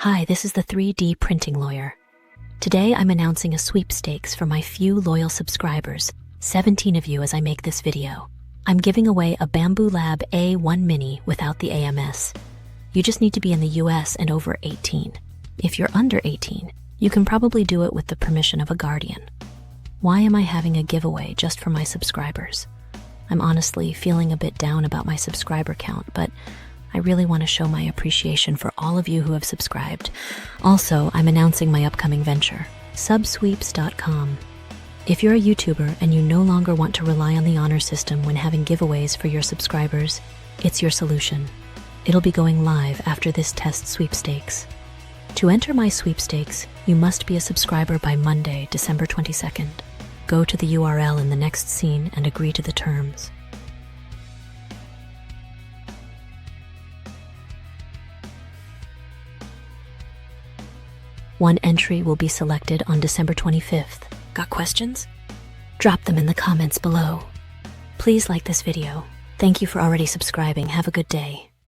Hi, this is the 3D printing lawyer. Today I'm announcing a sweepstakes for my few loyal subscribers, 17 of you as I make this video. I'm giving away a Bambu Lab A1 Mini without the AMS. You just need to be in the US and over 18. If you're under 18, you can probably do it with the permission of a guardian. Why am I having a giveaway just for my subscribers? I'm honestly feeling a bit down about my subscriber count, but I really want to show my appreciation for all of you who have subscribed. Also, I'm announcing my upcoming venture, subsweeps.com. If you're a YouTuber and you no longer want to rely on the honor system when having giveaways for your subscribers, it's your solution. It'll be going live after this test sweepstakes. To enter my sweepstakes, you must be a subscriber by Monday, December 22nd. Go to the URL in the next scene and agree to the terms. One entry will be selected on December 25th. Got questions? Drop them in the comments below. Please like this video. Thank you for already subscribing. Have a good day.